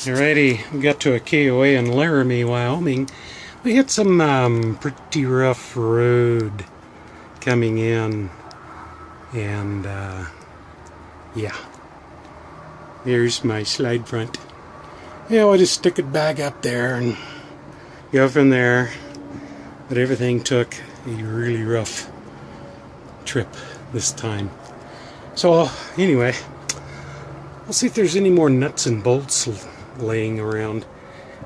Alrighty, we got to a KOA in Laramie, Wyoming. We hit some pretty rough road coming in, and yeah, here's my slide front. Yeah, I'll just stick it back up there and go from there, but everything took a really rough trip this time. So anyway, I'll see if there's any more nuts and bolts laying around.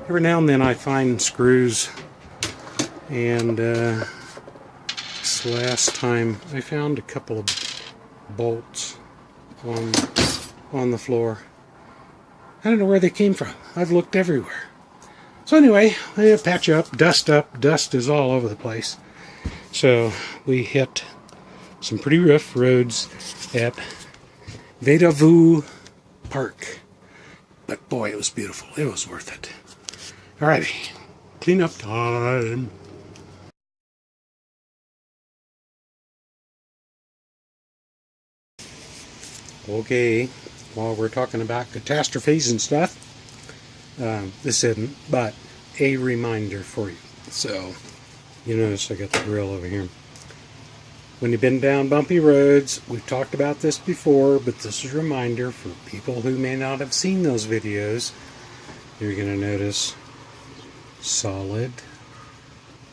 Every now and then I find screws, and this last time I found a couple of bolts on the floor. I don't know where they came from. I've looked everywhere. So anyway, I patch up. Dust is all over the place. So we hit some pretty rough roads at Vedavoo Park. But boy, it was beautiful. It was worth it. Alrighty, cleanup time. Okay, while we're talking about catastrophes and stuff, this isn't, but a reminder for you. So, you notice I got the grill over here. When you've been down bumpy roads, we've talked about this before, but this is a reminder for people who may not have seen those videos. You're going to notice solid,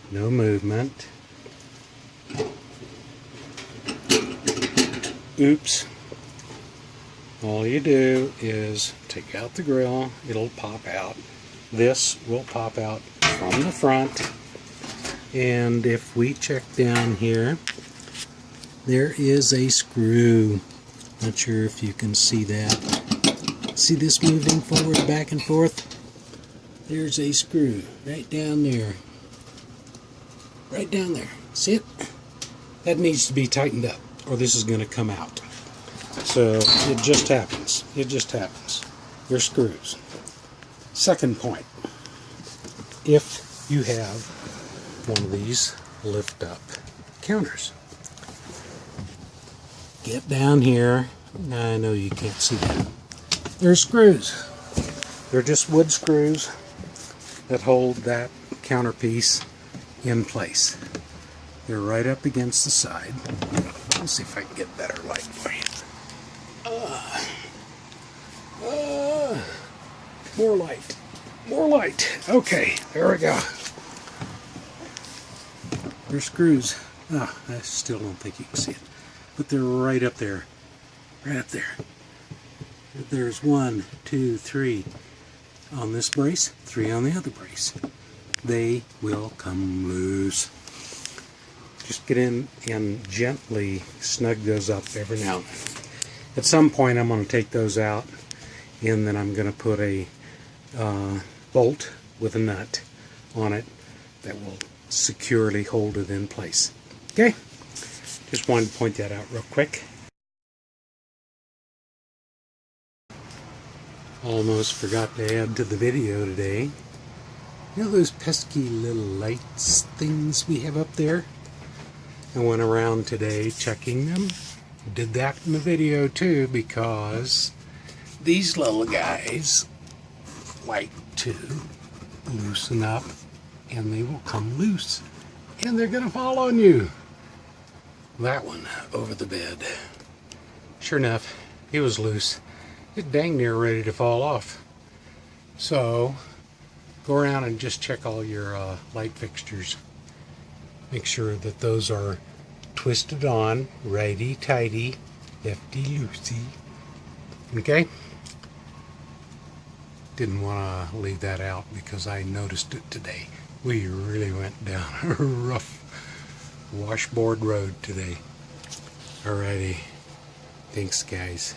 no movement. Oops. All you do is take out the grill, it'll pop out. This will pop out from the front, and if we check down here, there is a screw. Not sure if you can see that. See this moving forward, back and forth? There's a screw right down there. Right down there. See it? That needs to be tightened up, or this is going to come out. So it just happens. It just happens. They're screws. Second point. If you have one of these lift up counters, get down here. I know you can't see that. They're screws. They're just wood screws that hold that counterpiece in place. They're right up against the side. Let's see if I can get better light for you. More light. More light. Okay, there we go. They're screws. I still don't think you can see it. But they're right up there. Right up there. There's 1, 2, 3 on this brace, 3 on the other brace. They will come loose. Just get in and gently snug those up every now and then. At some point I'm going to take those out, and then I'm going to put a bolt with a nut on it that will securely hold it in place. Okay? Just wanted to point that out real quick. Almost forgot to add to the video today. You know those pesky little lights things we have up there? I went around today checking them. Did that in the video too, because these little guys like to loosen up, and they will come loose, and they're going to fall on you. That one over the bed. Sure enough, he was loose. It's dang near ready to fall off. So go around and just check all your light fixtures. Make sure that those are twisted on, righty tighty, lefty loosey. Okay? Didn't want to leave that out because I noticed it today. We really went down a rough washboard road today. Alrighty. Thanks, guys.